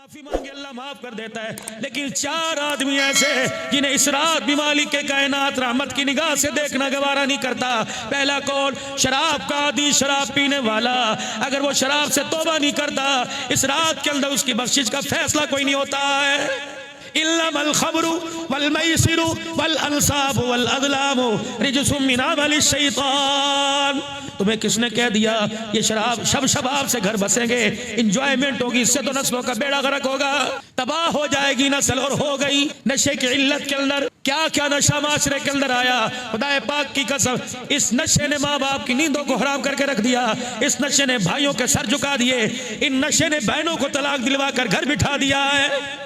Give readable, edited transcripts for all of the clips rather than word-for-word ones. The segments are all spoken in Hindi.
माफी मांगे अल्लाह माफ कर देता है। लेकिन 4 आदमी ऐसे जिन्हें इस रात भी मालिक के कायनात रहमत की निगाह से देखना गवारा नहीं करता। पहला कौन? शराब का आदि, शराब पीने वाला। अगर वो शराब से तौबा नहीं करता, इस रात के अंदर उसकी बख्शिश का फैसला कोई नहीं होता है। इल्लमल खमरु वल मैसिरु वल अंसाबु वल अज़लामु रिजसुम मिन अमलि शैतान। तुम्हें किसने कह दिया ये शराब शबाब से घर बसेंगे, इंजॉयमेंट होगी, इससे तो नस्लों का बेड़ा गर्क होगा, तबाह हो जाएगी नस्ल। और हो गई नशे की इल्लत के अंदर। क्या क्या नशा माशरे के अंदर आया, खुदाए पाक की कसम। इस नशे ने माँ बाप की नींदों को हराम करके रख दिया। इस नशे ने भाइयों के सर झुका दिए। इन नशे ने बहनों को तलाक दिलवा कर घर बिठा दिया है।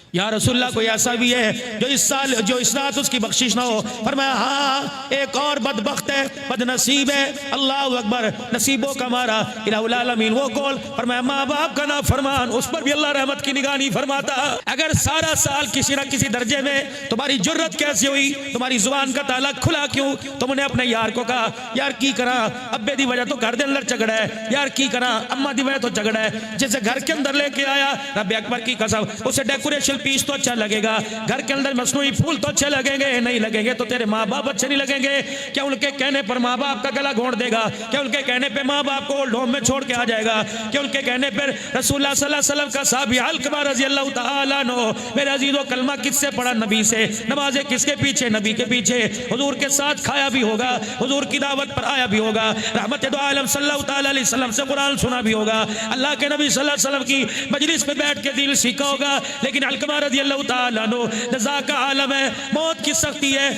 या रसूलुल्लाह कोई ऐसा भी है जो इस रात उसकी बख्शिश ना हो? फरमाया हाँ, एक और बदबख्त है, बदनसीब है। अल्लाह अकबर, नसीबों का मारा इलाहुल आलमीन। वो कौन? फरमाया माँ बाप का ना फरमान, उस पर भी अल्लाह रहमत की निगाह नहीं फरमाता। अगर सारा साल किसी न किसी दर्जे में तुम्हारी जुर्रत कैसे हुई, तुम्हारी जुबान का ताला खुला क्यों? तुमने अपने यार को कहा यार की करा अब्बे दी वजह तो घर के अंदर झगड़ा है, यार की करा अम्मा दी वजह तो झगड़ा है। जैसे घर के अंदर लेके आया रब्बे अकबर की कसम, उसे डेकोरेशन पीस तो अच्छा लगेगा, घर के अंदर मसनूई फूल तो अच्छे लगेंगे, नहीं लगेंगे तो तेरे माँ बाप अच्छे नहीं लगेंगे। क्या उनके कहने पर माँ बाप का गला घोंट देगा? क्या उनके कहने पे माँ बाप को ओल्ड होम में छोड़ के आ जाएगा? क्या उनके कहने पर रसूलुल्लाह सल्लल्लाहु अलैहि वसल्लम का साहबी अलकमा रज़ी अल्लाह तआला अन्हु, मेरे अजीजों, कलमा किससे पढ़ा? नबी से। नमाजें किसके पीछे? नबी के पीछे। हुजूर के साथ खाया भी होगा, हुजूर की दावत पर आया भी होगा, रहमत दो आलम सल्लल्लाहु तआला अलैहि वसल्लम से कुरान सुना भी होगा, अल्लाह के नबी सल्लल्लाहु अलैहि वसल्लम की मजलिस पे बैठ के दिल सीखा होगा। लेकिन अलकमा रज़ी अल्लाह तआला अन्हु, जज़ा का आलम है, मौत की सख्ती है,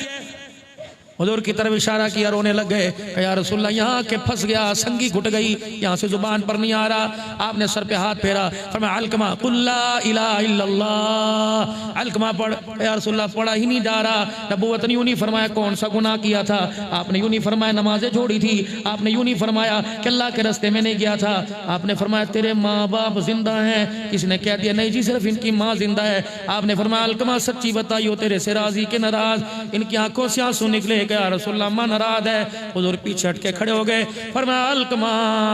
हुजूर की तरफ इशारा किया, रोने लग गए। या रसूलल्लाह यहाँ के फंस गया, संगी घुट गई, यहाँ से जुबान पर नहीं आ रहा। आपने सर पे हाथ फेरा, फरमाया अलकमा कुल ला इलाहा इल्लल्लाह, अलकमा पढ़। या रसूलल्लाह पढ़ा ही नहीं जा रहा। नबूवत ने यूं नहीं फरमाया कौन सा गुनाह किया था, आपने यूं नहीं फरमाया नमाजें छोड़ी थी, आपने यूं नहीं फरमाया कि अल्लाह के रास्ते में नहीं गया था, आपने फरमाया तेरे माँ बाप जिंदा हैं। किसने कह दिया नहीं जी सिर्फ इनकी माँ जिंदा है? आपने फरमाया अलकमा सच्ची बताइयो तेरे से राजी के नाराज? इनकी आंखों से आंसू निकले। या रसूलल्लाह मां नाराज है। हुजूर पीछे हट के खड़े हो गए, फरमाया अलकमा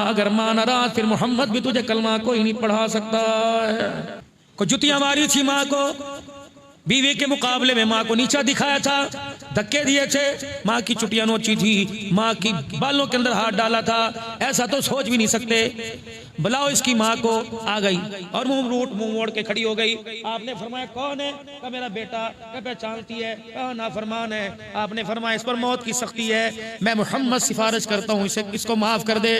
अगर मां नाराज फिर मोहम्मद भी तुझे कलमा कोई नहीं पढ़ा सकता है। को जुतियां मारी थी मां को, बीवी के मुकाबले में मां को नीचा दिखाया था, धक्के दिए थे, मां की चुटियां नोची थी, मां की बालों के अंदर हाथ डाला था। ऐसा तो सोच भी नहीं सकते। बुलाओ इसकी माँ को। आ गई और मुंह मोड़ के खड़ी हो गई। आपने फरमाया कौन है? का मेरा बेटा। क्या पहचानती है? कहा नाफरमान है। आपने फरमाया इस पर मौत की सख्ती है, मैं मोहम्मद सिफारिश करता हूँ इसे, इसको माफ कर दे।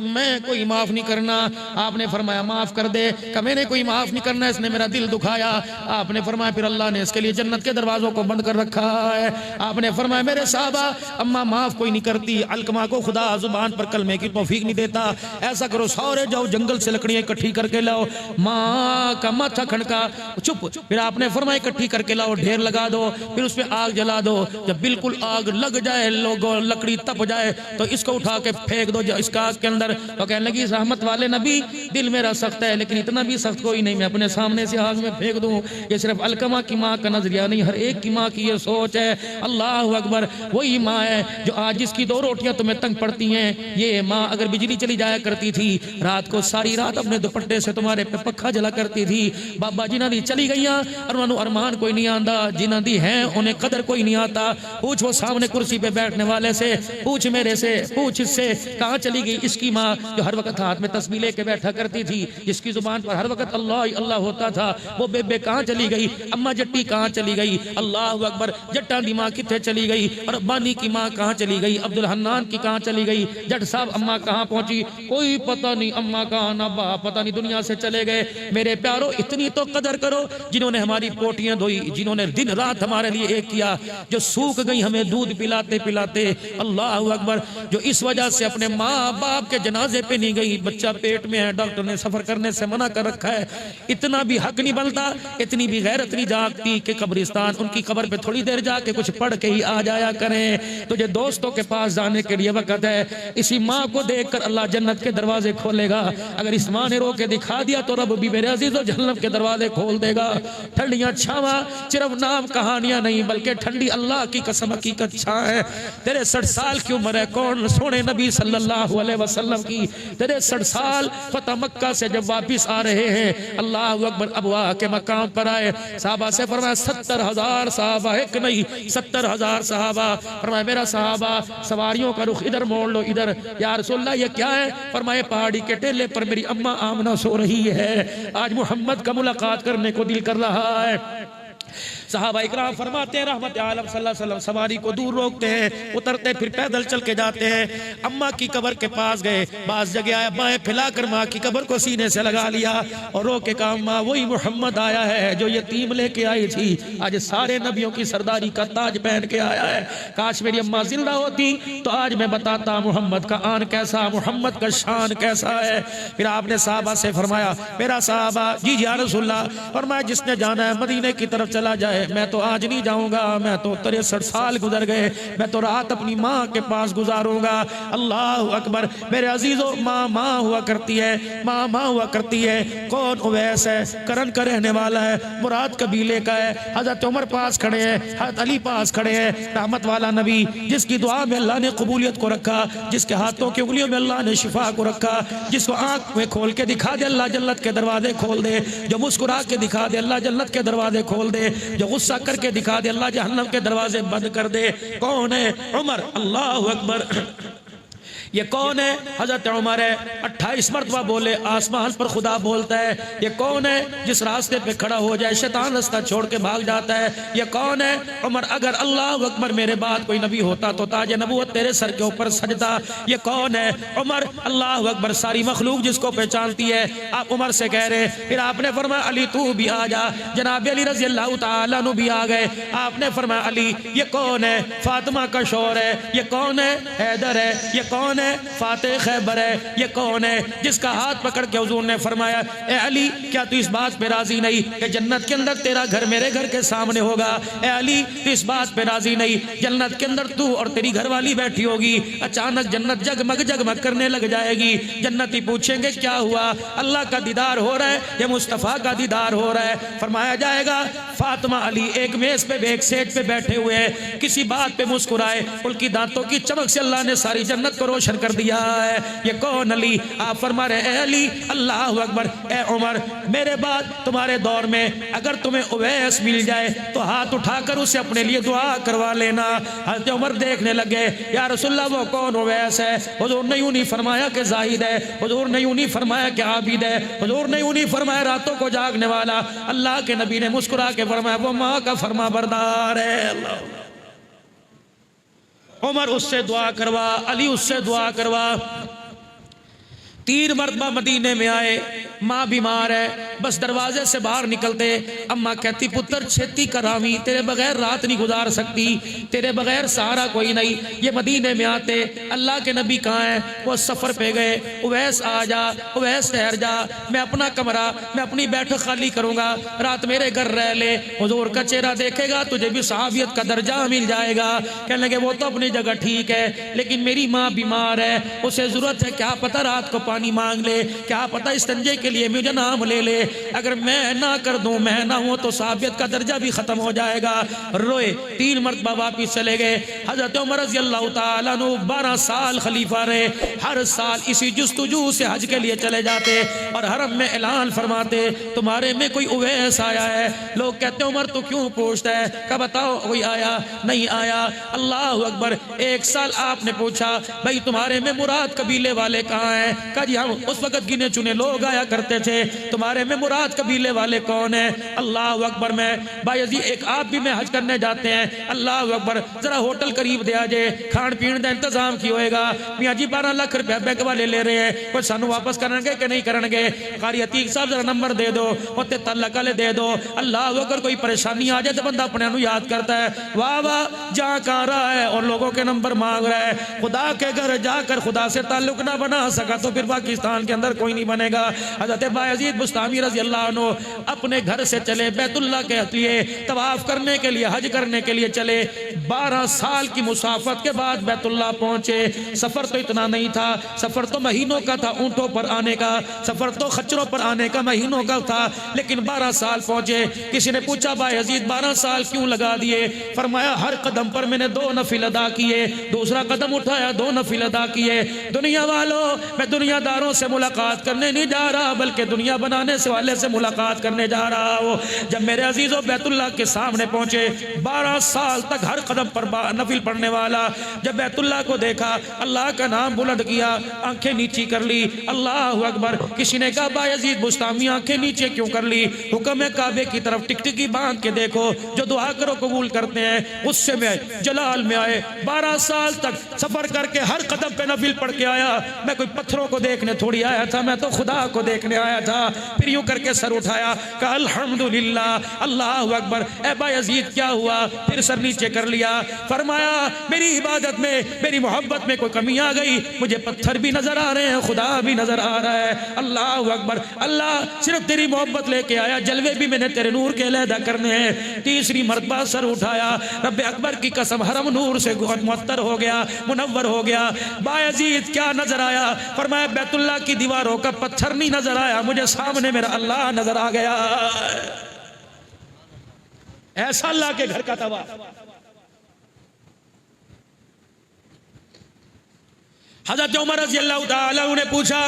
मैं कोई माफ नहीं करना। आपने फरमाया माफ कर दे। का मैंने कोई माफ नहीं करना, इसने मेरा दिल दुखाया। आपने फरमाया फिर अल्लाह ने इसके लिए जन्नत के दरवाजों को बंद कर रखा है। आपने फरमाया मेरे साहबा अम्मा माफ कोई नहीं करती, अलकमा को खुदा जुबान पर कलमे की तौफीक नहीं देता। ऐसा करो सौरे जाओ, जंगल से लकड़ियां इकट्ठी करके लाओ, माँ का माथा खड़का चुप। फिर आपने फरमाया इकट्ठी करके लाओ, ढेर लगा दो, फिर उस पर आग जला दो। जब बिल्कुल आग लग जाए, लोगों लकड़ी तप जाए, तो इसको उठा के फेंक दो इसका आग के अंदर। तो कहने लगी रहमत वाले नबी दिल मेरा सख्त है, लेकिन इतना भी सख्त कोई नहीं मैं अपने सामने से आग में फेंक दूं। ये सिर्फ अलकमा की माँ का नजरिया नहीं, हर एक की माँ की ये सोच है। अल्लाह अकबर, वही माँ है जो आज जिसकी 2 रोटियां तुम्हें तंग पड़ती हैं। ये माँ अगर बिजली चली जाया करती थी, रात को सारी रात अपने दुपट्टे से तुम्हारे पे पक्का जला करती थी। बाबा जिन्हां दी चली गई और उन्होंने अरमान कोई नहीं आंदा, जिन्हां दी है उन्हें कदर कोई नहीं आता। पूछ वो सामने कुर्सी पे बैठने वाले से, पूछ मेरे से, पूछ इससे, कहाँ चली गई इसकी माँ जो हर वक्त हाथ में तस्बीह लेके बैठा करती थी, जिसकी जुबान पर हर वक्त अल्लाह अल्लाह होता था। वो बेबे कहाँ चली गई? अम्मा जट्टी कहाँ चली गई? अल्लाह अकबर, जट्टा दी माँ कितने चली गई? और बानी की माँ कहाँ चली गई? अब्दुल हन्नान की कहाँ चली गई? जट साहब अम्मा कहाँ पहुंची? कोई पता नहीं, अम्मा कहाँ ना पता नहीं दुनिया से चले गए। मेरे प्यारो इतनी तो कदर करो जिन्होंने हमारी पोटियां धोई, जिन्होंने दिन रात हमारे लिए एक किया, जो सूख गई हमें दूध पिलाते पिलाते। अल्लाह अकबर, जो इस वजह से अपने माँ बाप के जनाजे पे नहीं गई, बच्चा पेट में है, डॉक्टर ने सफर करने से मना कर रखा है। इतना भी हक नहीं बनता, इतनी भी गैरत नहीं जागती कि कब्रिस्तान उनकी कब्र पे थोड़ी देर जाके कुछ पढ़ के ही आ जाया करें। तुझे दोस्तों के पास जाने के लिए वक्त है। इसी माँ को देखकर अल्लाह जन्नत के दरवाजे खोलेगा। अगर इस माँ ने रो के दिखा दिया तो रब भी मेरे अजीजों जहन्नम के दरवाजे खोल देगा। ठंडियां छावा सिर्फ नाम कहानियां नहीं बल्कि ठंडी अल्लाह की कसम हकीकत छा है। तेरे 60 साल की उम्र है, कौन सोने नबी सल्लल्लाहु अलैहि वसल्लम की तेरे 60 साल फतह मक्का से जब वापिस आ रहे हैं, अल्लाह अकबर अबवा के मकाम पर आए, साहबा से फरमाया 70,000 साहबा, एक नहीं 70,000 साहबा। फरमाया मेरा साहबा सवारियों का रुख इधर मोड़ लो, इधर। या रसूलल्लाह ये क्या है? फरमाए पहाड़ी के टेले पर मेरी अम्मा आमना सो रही है, आज मोहम्मद का मुलाकात करने को दिल कर रहा है। सहाबा इकराम फरमाते हैं रहमत आलम सल्लल्लाहु अलैहि वसल्लम सवारी को दूर रोकते हैं, उतरते फिर पैदल चल के जाते हैं। अम्मा की कब्र के पास गए, बास जगह आया, बाएं फैलाकर माँ की कब्र को सीने से लगा लिया और रो के कहा माँ वही मोहम्मद आया है जो यतीम लेके आई थी, आज सारे नबियों की सरदारी का ताज पहन के आया है। काश मेरी अम्मा जिंदा होती तो आज मैं बताता मोहम्मद का आन कैसा, मोहम्मद का शान कैसा है। फिर आपने साहबा से फरमाया मेरा साहबा जी या रसूलल्लाह, फरमाया जिसने जाना है मदीने की तरफ चला जाए, मैं तो आज नहीं जाऊंगा, मैं तो 63 साल गुजर गए, मैं तो रात अपनी माँ के पास गुजारूंगा। अल्लाह अकबर मेरे अजीजों, माँ हुआ करती है, माँ हुआ करती है। कौन? उवैस है, करन का रहने वाला है, मुराद कबीले का है। हजरत उमर पास खड़े हैं, हजरत अली पास खड़े हैं, रहमत वाला नबी जिसकी दुआ में अल्लाह ने कबूलियत को रखा, जिसके हाथों की उंगलियों में अल्लाह ने शिफा को रखा, जिसको आंख में खोल के दिखा दे अल्लाह जन्नत के दरवाजे खोल दे, जो मुस्कुरा के दिखा दे अल्लाह जन्नत के दरवाजे खोल दे, जो गुस्सा करके दिखा दे अल्लाह जहन्नम के दरवाजे बंद कर दे। कौन है? उमर। अल्लाह अकबर। ये कौन है? हजरत उमर है। 28 मरतबा बोले, आसमान पर खुदा बोलता है। ये कौन है? जिस रास्ते पे खड़ा हो जाए शैतान रास्ता छोड़ के भाग जाता है। ये कौन है? उमर। अगर अल्लाह अकबर मेरे बाद कोई नबी होता तो ताज नबूवत तेरे सर के ऊपर सजदा। ये कौन है? उमर। अल्लाह अकबर। सारी मखलूक जिसको पहचानती है। आप उमर से कह रहे हैं। फिर आपने फरमाया अली तू भी आ जा। जनाब अली रज़ी अल्लाह तआला अन्हु भी आ गए। आपने फरमाया अली ये कौन है? फातिमा का शौहर है। ये कौन है? हैदर है। ये कौन है? फातेह खैबर है। ये कौन है? जिसका हाथ पकड़ के हुजूर ने फरमाया ए अली क्या तू इस बात पे राजी नहीं कि जन्नत के अंदर तेरा घर मेरे घर के सामने होगा? ए अली तू इस बात पे राजी नहीं जन्नत के अंदर तू और तेरी घरवाली बैठी होगी, अचानक जन्नत जगमग जगमग करने लग जाएगी। जन्नती पूछेंगे क्या हुआ? अल्लाह का दीदार हो रहा है या मुस्तफ़ा का दीदार हो रहा है? फरमाया जाएगा फातिमा अली एक मेज पे एक सेज पे बैठे हुए हैं, किसी बात पे मुस्कुराए, उनकी दांतों की चमक से अल्लाह ने सारी जन्नत को रोशन कर दिया है। ये कौन? अली। आप फरमा रहे ए अली अल्लाह अकबर। ए उमर मेरे बाद तुम्हारे दौर में अगर तुम्हें उवैस मिल जाए तो हाथ उठाकर उसे अपने लिए दुआ करवा लेना। हज़रत उमर देखने लगे या रसूलल्लाह वो कौन उवैस है? हुजूर ने यूं नहीं फरमाया कि जाहिद है, हुजूर ने यूं नहीं फरमाया कि आबिद है, हुजूर ने यूं नहीं फरमाया रातों को जागने वाला। अल्लाह के नबी ने मुस्कुरा के फरमाया वो माँ का फरमा बरदार है। अल्लाह। उमर उससे दुआ करवा, अली उससे दुआ करवा। 3 मरतबा मदीने में आए, माँ बीमार है, बस दरवाजे से बाहर निकलते अम्मा कहती पुत्र छेती करावी, तेरे बगैर रात नहीं गुजार सकती, तेरे बगैर सहारा कोई नहीं। ये मदीने में आते अल्लाह के नबी कहाँ हैं? वो सफ़र पे गए। उवैस आ जा, उवैस ठहर जा, मैं अपना कमरा मैं अपनी बैठक खाली करूँगा, रात मेरे घर रह ले, हुजूर का चेहरा देखेगा तुझे भी सहाबियत का दर्जा मिल जाएगा। कहने लगे वो तो अपनी जगह ठीक है लेकिन मेरी माँ बीमार है, उसे ज़रूरत है, क्या पता रात को पानी मांग ले, क्या पता इस्तंजे के लिए मुझे नाम ले ले, अगर मैं ना कर दूं, मैं ना हूं तो साबियत का दर्जा भी खत्म हो जाएगा। रोए। 3 मरतबा वापिस चले गए। हजरत उमर रज़ी अल्लाह तआला अन्हु 12 साल खलीफा रहे। हर साल इसी जुस्तुजू से हज के लिए चले जाते और हरम में ऐलान फरमाते तुम्हारे में कोई उवैस आया है। लोग कहते उमर तो क्यों पूछता है? कहा बताओ कोई आया? नहीं आया। अल्लाह अकबर। 1 साल आपने पूछा भाई तुम्हारे में मुराद कबीले वाले कहाँ हैं? कहा जी हम उस वक्त गिने चुने लोग आया करते थे, तुम्हारे में मुराद कबीले वाले कौन है? अल्लाह अकबर। में भाई जी एक आप भी में हज करने जाते हैं, अल्लाह अकबर, जरा होटल करीब दे आजे, खान पीने का इंतजाम की होएगा। मियाँ जी 12 लाख रुपया बैंक वाले ले रहे हैं, कोई सानू वापस करेंगे कि नहीं करेंगे? कारी अतीक साहब जरा नंबर दे दो, उत्ते तलक वाले दे दो। अल्लाह अकबर। कोई परेशानी आ जाए तो बंदा अपने याद करता है, वाह वाह जहाँ कहाँ रहा है और लोगों के नंबर मांग रहा है। खुदा के घर जाकर खुदा से ताल्लुक ना बना सका तो फिर पाकिस्तान के अंदर कोई नहीं बनेगा। हजरत बायजीद बुस्तामी रजी अल्लाह अन्हु अपने घर से चले बैतुल्लाह के लिए तवाफ करने के लिए, हज करने के लिए चले। 12 साल की मुसाफत के बाद बैतुल्लाह पहुंचे। सफर तो इतना नहीं था, सफर तो महीनों का था, ऊंटों पर आने का सफर तो खच्चरों पर आने का महीनों का था, लेकिन 12 साल पहुंचे। किसी ने पूछा बायजीद 12 साल क्यों लगा दिए? फरमाया हर कदम पर मैंने 2 नफिल अदा किए, दूसरा कदम उठाया 2 नफिल अदा किए। दुनिया वालों, मैं दुनियादारों से मुलाकात करने नहीं जा रहा, बल्कि दुनिया बनाने से वाले से मुलाकात करने जा रहा हूँ। जब मेरे अजीजों बैतुल्लाह के सामने पहुंचे, 12 साल तक हर कदम पर नफिल पढ़ने वाला, जब बैतुल्लाह को देखा, अल्लाह का नाम बुलंद किया, आंखें नीची कर ली, अल्लाह अकबर। किसी ने कहा बायजीद बुस्तामी आंखें नीचे क्यों कर ली? हुक्म है काबे की तरफ टिकटिकी बांध के देखो, जो दुआ करो कबूल करते हैं। उससे में जलाल में आए, 12 साल तक सफर करके हर कदम पे नफिल पढ़ के आया। मैं कोई पत्थरों को देखने थोड़ी आया था, मैं तो खुदा को देखने आया था। फिर यूं करके सर उठाया, कहा अल्हम्दुलिल्लाह, अल्लाह अकबर। ए बायजीद क्या हुआ? फिर सर नीचे कर लिया। फरमाया मेरी इबादत में, मेरी मोहब्बत में कोई कमी आ गई, मुझे पत्थर भी नजर आ रहे हैं, खुदा भी नजर आ रहा है। अल्लाह अकबर, अल्लाह सिर्फ तेरी मोहब्बत लेके आया, जलवे भी मैंने तेरे नूर के अलहदा करने हैं। तीसरी मरतबा सर उठाया, रब्बे अकबर की कसम हरम नूर से मुअत्तर हो गया, मुनव्वर हो गया। बायजीद क्या नजर आया? फरमाया बैतुल्लाह की दीवारों का पत्थर नहीं नजर आया, मुझे सामने मेरा अल्लाह नजर आ गया। ऐसा अल्लाह के घर का तवाफ। हजरत उमर रज़ी अल्लाह तआला ने पूछा,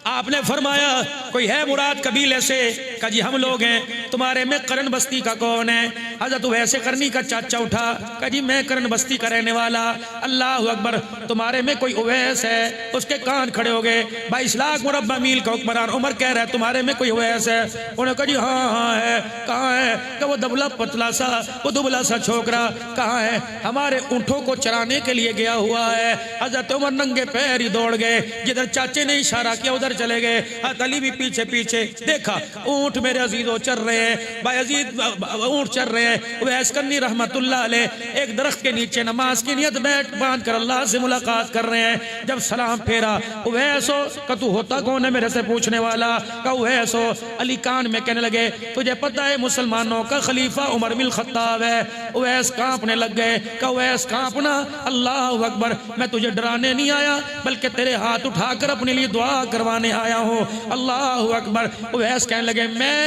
आपने फरमाया कोई है मुराद कबीले से? कहा जी हम लोग हैं। तुम्हारे में करन बस्ती का कौन है? हजरत वैसे करनी का चाचा उठा, कहा जी मैं करन बस्ती का रहने वाला। अल्लाह अकबर, तुम्हारे में कोई उवैस है? उसके कान खड़े हो गए। 22 लाख मुरब्बा मील का हुक्मरान उमर कह रहा है तुम्हारे में कोई उवैस है? उन्होंने कहा जी हाँ हाँ है। कहाँ है? कि वो दबला पतला सा, वो दुबला सा छोकरा। कहाँ है? हमारे ऊँटों को चराने के लिए गया हुआ है। हजरत उमर नंगे पैर ही दौड़ गए, जिधर चाचे ने इशारा किया उधर चले गए। अली भी पीछे पीछे देखा, ऊंट मेरे अजीजों चल रहे हैं, बायजीद ऊंट चल रहे हैं। वैस करनी रहमतुल्लाह अलैह एक दरख्त के नीचे नमाज की नियत बैठ बांध कर अल्लाह से मुलाकात कर रहे हैं। जब सलाम फेरा, वैसो का तू होता कौन है मेरे से पूछने वाला? का वैसो। अली कान में कहने लगे तुझे पता है मुसलमानों का खलीफा उमर बिन खत्ताब है। वैस कांपने लग गए। का वैस कांपना? अल्लाह अकबर, मैं तुझे डराने नहीं आया, बल्कि तेरे हाथ उठाकर अपने लिए दुआ करवाने आया हूँ। अल्लाह अकबर। वैस कहने लगे मैं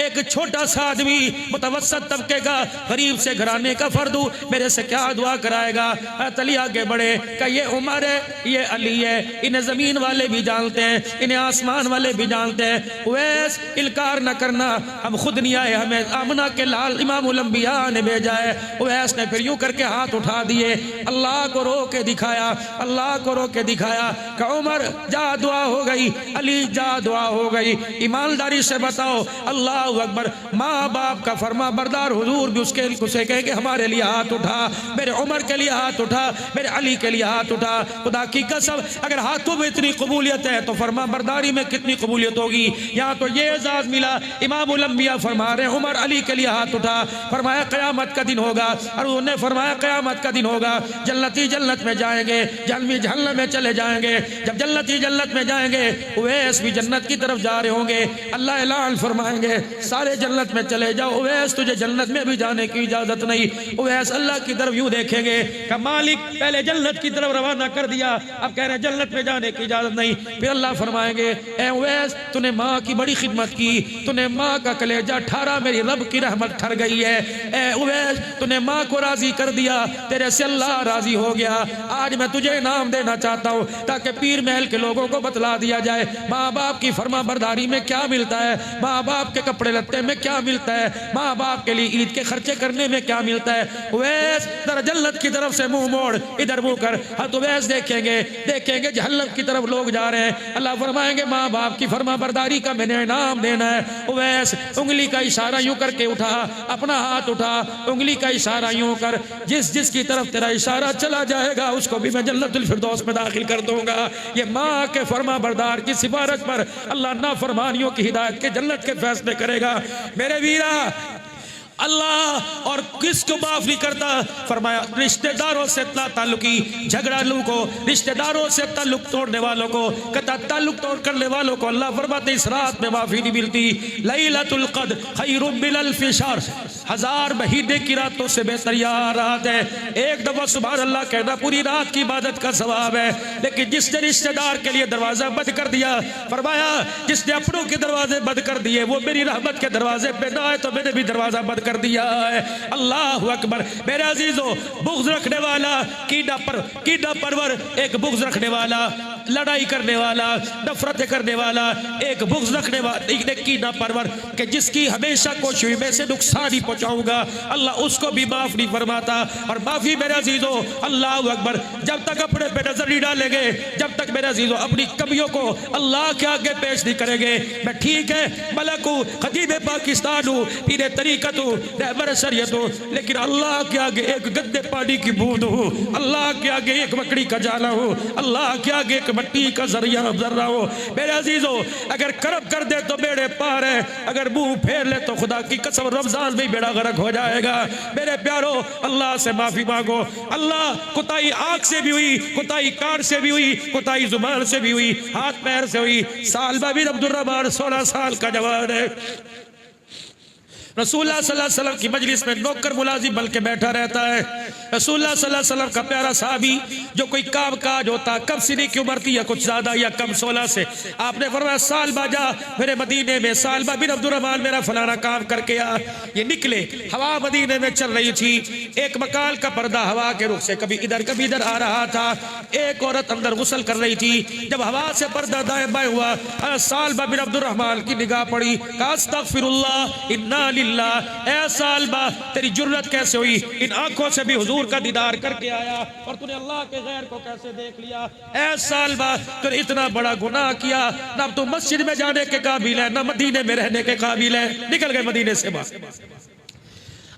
एक छोटा सा आदमी, मुतवस्सत तबके का, गरीब से घराने का फर्द हूँ, मेरे से क्या दुआ कराएगा? अली आगे बढ़े, का ये उमर है, ये अली है, इन्हें जमीन वाले भी जानते हैं, इन्हें आसमान वाले भी जानते हैं। वैस इनकार न करना, हम खुद नहीं आए, हमें आमना के लाल इमामुल अंबिया ने भेजा है। वैस ने फिर यूं करके हाथ उठा दिए, अल्लाह को रो के दिखाया, अल्लाह को रो के दिखाया। का उमर जा दुआ हो गई, अली जा दुआ हो गई। ईमानदारी से बताओ, अल्लाह अकबर, माँ बाप का फरमा बरदार हुजूर भी उसे कहे कि हमारे लिए हाथ उठा, मेरे उमर के लिए हाथ उठा, मेरे अली के लिए हाथ उठा। खुदा की कसम अगर हाथों में इतनी कबूलियत है तो फरमा बरदारी में कितनी कबूलियत होगी। यहाँ तो ये एजाज मिला, इमामुल अंबिया फरमा रहे उमर अली के लिए हाथ उठा। फरमाया क़यामत का दिन होगा, और उन्होंने फरमाया क़यामत का दिन होगा, जन्नती जन्नत में जाएंगे, जहन्नमी जहन्नम में चले जाएंगे। जब जन्नती जन्नत में जाएंगे, उवैस भी जन्नत की तरफ जा रहे होंगे। अल्लाह ऐलान फरमाएंगे सारे जन्नत में चले जाओ, उवैस तुझे जन्नत में भी जाने की इजाजत नहीं। उवैस अल्लाह की तरफ यूं देखेंगे कि मालिक पहले जन्नत की तरफ रवाना कर दिया, अब कह रहे हैं जन्नत में जाने की इजाजत नहीं। फिर अल्लाह फरमाएंगे ए उवैस तूने माँ की बड़ी खिदमत की, तूने माँ का कलेजा ठारा, मेरी रब की रहमत ठर गई है। ए उवैस तूने माँ को राजी कर दिया, तेरे से अल्लाह राजी हो गया। आज मैं तुझे इनाम देना चाहता हूँ ताकि पीर महल के लोगों को बतला दिया जाए माँ बाप की फरमा बरदारी में क्या मिलता है, माँ बाप के कपड़े लत्ते में क्या मिलता है, माँ बाप के लिए ईद के खर्चे करने में क्या मिलता है। उवैस जरा जन्नत की तरफ से मुंह मोड़, इधर मुंह कर। हत उवैस देखेंगे जहन्नम की तरफ लोग जा रहे हैं। अल्लाह फरमाएंगे माँ बाप की फरमा बरदारी का मैंने इनाम देना है। उवैस उंगली का इशारा यूं करके उठा, अपना हाथ उठा, उंगली का इशारा यूं कर, जिसकी तरफ तेरा इशारा चला जाएगा उसको भी मैं जन्नतुल फिरदौस में दाखिल कर दूंगा। ये माँ के फरमा बरदार की सिफारिश पर अल्लाह नाफरमानियों की हिदायत के जन्नत के फैसले करेगा। मेरे वीरा अल्लाह और किसको माफ नहीं करता? फरमाया रिश्तेदारों से ताल्लुकी, झगड़ालू को, रिश्तेदारों से ताल्लुक तोड़ने वालों को, कता ताल्लुक तोड़ करने वालों को अल्लाह फरमाते इस रात में माफी नहीं मिलती। लैलतुल क़द्र खैरुम मिन अल्फि शहर, 1000 महीने की रातों से बेहतर यह रात है। एक दफा सुभान अल्लाह कहना पूरी रात की इबादत का सवाब है। लेकिन जिसने रिश्तेदार के लिए दरवाजा बंद कर दिया, फरमाया जिसने अपनों के दरवाजे बंद कर दिए वो मेरी रहमत के दरवाजे पे ना आए तो मैंने भी दरवाजा बंद कर दिया है। अल्लाह अकबर। मेरे अजीजों, बुग़्ज़ रखने वाला, कीड़ा परवर, एक बुग़्ज़ रखने वाला, लड़ाई करने वाला, नफरत करने वाला, एक बुग़्ज़ रखने वाला, एक कीड़ा परवर कि जिसकी हमेशा कोशिश हुई मैं से नुकसान ही पहुंचाऊंगा, अल्लाह उसको भी माफ नहीं फरमाता। और माफी मेरे अजीजों, अल्लाह अकबर, जब तक अपने पे नजर नहीं डालेंगे, जब तक मेरे अजीजों अपनी कमियों को अल्लाह के आगे पेश नहीं करेंगे। मैं ठीक है मलक हूँ, खतीब पाकिस्तान हूँ, पीरे तरीकत हूँ, रहबर शरीयत हूँ, लेकिन अल्लाह के आगे एक गंदे पानी की बूंद हूँ, अल्लाह के आगे एक मकड़ी का जाला हूँ, अल्लाह के आगे एक मट्टी का जर्रा हो। मेरे अजीजों, अगर करम कर दे तो बेड़े पार है, अगर मुंह फेर ले तो खुदा की कसम रमजान में बेड़ा गर्क हो जाएगा। मेरे प्यारो, अल्लाह से माफी मांगो। अल्लाह कुताई आंख से भी हुई, कुताई कान से भी हुई, कुताई जुबान से भी हुई, हाथ पैर से हुई। सालबा बिन अब्दुर रहमान 16 साल का जवान है। रसूलुल्लाह सल्लल्लाहु अलैहि वसल्लम की मजलिस में नौकर मुलाजिम बल्कि बैठा रहता है। रसूलुल्लाह सल्लल्लाहु अलैहि वसल्लम का प्यारा साहबी जो कोई काम काज होता, कब सीने की उम्र थी या कुछ ज्यादा या कम 16 से, आपने फरमाया सालबा जा मेरे मदीने में, सालबा बिन अब्दुर रहमान मेरा फलाना काम करके आ। ये निकले, हवा मदीने में चल रही थी, एक मकान का पर्दा हवा के रुख से कभी इधर कभी इधर आ रहा था। एक औरत अंदर गुस्ल कर रही थी, जब हवा से पर्दा दाएं बाएं हुआ, सालबा बिन अब्दुर रहमान की निगाह पड़ी, कहा अस्तगफिरुल्लाह इन्ना ए सालबा तेरी जुर्रत कैसे हुई, इन आंखों से भी हुजूर का दीदार करके आया और तूने अल्लाह के गैर को कैसे देख लिया। ए सालबा तूने इतना बड़ा गुनाह किया, ना तू मस्जिद में जाने के काबिल है ना मदीने में रहने के काबिल है। निकल गए मदीने से बाहर।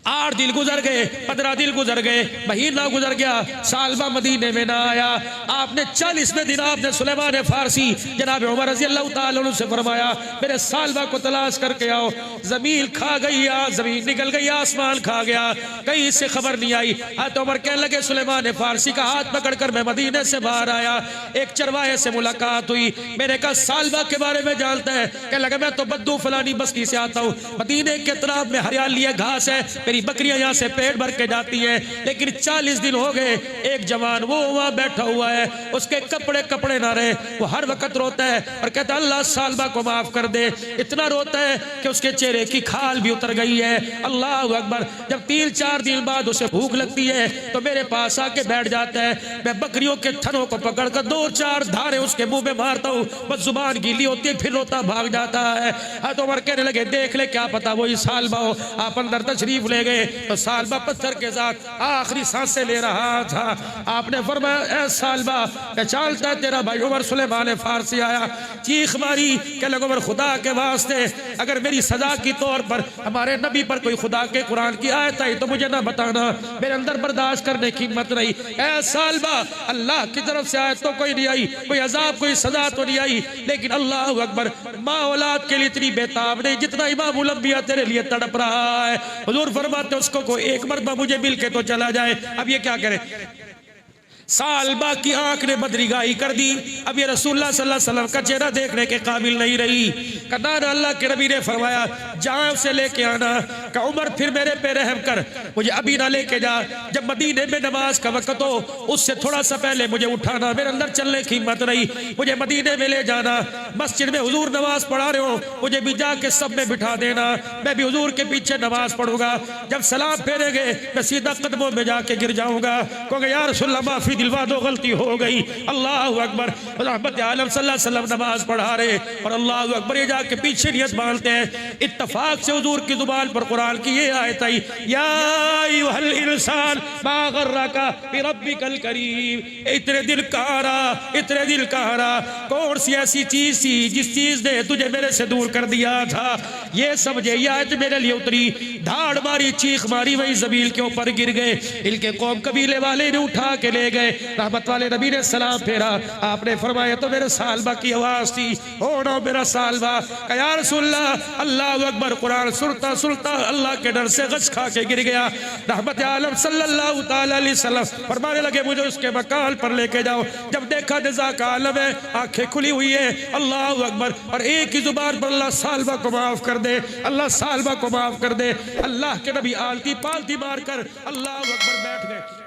8 दिन गुजर गए, 15 दिन गुजर गए, महीना गुजर गया, सालबा मदीने में ना आया। आपने 40वें दिन आपने सुलेमान फारसी जनाब उमर रज़ी अल्लाह ताला अन्हु से फरमाया मेरे सालबा को तलाश करके आओ। जमीन खा गई, जमीन निकल गई, आसमान खा गया, कहीं इससे खबर नहीं आई। तो उमर कहने लगे सुलेमान फारसी का हाथ पकड़कर मैं मदीने से बाहर आया, एक चरवाहे से मुलाकात हुई, मैंने कहा सालबा के बारे में जानता है? कहने लगा मैं तो बद्दू फलानी बस्ती से आता हूँ, मदीने के तरफ में हरियाली है, घास है, मेरी बकरियां यहाँ से पेट भर के जाती है। लेकिन 40 दिन हो गए, एक जवान वो वहां बैठा हुआ है, उसके कपड़े ना रहे, वो हर वक्त रोता है और कहता है अल्लाह सालबा को माफ कर दे। इतना रोता है कि उसके चेहरे की खाल भी उतर गई है। अल्लाह अकबर। जब 3-4 दिन बाद उसे भूख लगती है तो मेरे पास आके बैठ जाता है, मैं बकरियों के थनों को पकड़कर 2-4 धारे उसके मुंह में मारता हूँ, बस जुबान गीली होती है, फिर रोता भाग जाता है। तो उमर कहने लगे देख ले क्या पता वही सालबा हो। आप अंदर तशरीफ ले गए तो सालबा पत्थर के साथ आखिरी सांसें ले रहा था। आपने फरमाया ए सालबा पहचानता है तेरा भाई उमर सुलेमान फारसी आया। चीख मारी कि लगे उमर खुदा के वास्ते अगर मेरी सजा की तौर पर हमारे नबी पर कोई खुदा के कुरान की आयत आई तो मुझे ना बताना, मेरे अंदर बर्दाश्त करने की हिम्मत नहीं। ए सालबा अल्लाह की तरफ से आयत तो कोई नहीं आई, कोई अजाब कोई सजा तो नहीं आई, लेकिन अल्लाह अकबर माँ औलाद के लिए इतनी बेताब नहीं जितना इमामुल अंबिया तेरे लिए तड़प रहा है। हुजूर फरमाते उसको कोई एक मर्तबा मुझे मिल के तो चला जाए। अब ये क्या करे, सालबा की आंख ने बदरीगाही कर दी, अब ये रसूलुल्लाह सल्लल्लाहु अलैहि वसल्लम का चेहरा देखने के काबिल नहीं रही। कहा अल्लाह के नबी ने फरमाया जान से लेके आना। का उमर फिर मेरे पे रहम कर, मुझे अभी ना लेके जा, जब मदीने में नमाज का वक्त हो उससे थोड़ा सा पहले मुझे उठाना, मेरे अंदर चलने की हिम्मत नहीं, मुझे मदीने में ले जाना। मस्जिद में हुजूर नमाज पढ़ा रहे हो, मुझे भी जाके सब में बिठा देना, मैं भी हुजूर के पीछे नमाज पढ़ूंगा। जब सलाम फेरेंगे मैं सीधा कदमों में जाके गिर जाऊंगा, क्योंकि यार रसूलुल्लाह माफी दिलवा दो, गलती हो गई। अल्लाह अकबर। रहमत आलम सल्लल्लाहु अलैहि वसल्लम नमाज पढ़ा रहे और अल्लाह अकबर ये जाके पीछे नियत बांधते हैं। इत्तफाक से हुजूर की जुबान पर कुरान की ये आयत आई, या अय्युहल इंसान मा गर्रका बिरब्बिकल करीम। इतने दिल कहारा, इतने दिल कहारा, कौन सी ऐसी चीज थी जिस चीज ने तुझे मेरे से दूर कर दिया था। ये समझे ये आयत मेरे लिए उतरी, धाड़ मारी, चीख मारी, वही जमीन के ऊपर गिर गए। इनके कौम कबीले वाले ने उठा के ले गए। गए। रहमत वाले नबी ने सलाम फेरा, आपने फरमाया तो मेरे सालबा की आवाज थी, ओ नो मेरा सालबा, या रसूलल्लाह अल्लाहु अकबर, कुरान सुनता सुनता अल्लाह के डर से गश खा के गिर गया। रहमत आलम सल्लल्लाहु ताला अलैहि वसल्लम फरमाने लगे मुझे उसके मकान पर लेके जाओ। जब देखा निज़ा का आलम है, आंखें खुली हुई है, अल्लाहु अकबर, और एक ही जुबान पर अल्लाह सालबा को माफ कर दे, अल्लाह सालबा को माफ कर दे। अल्लाह के नबी आलती पालती मार कर अल्लाहु अकबर बैठ गए।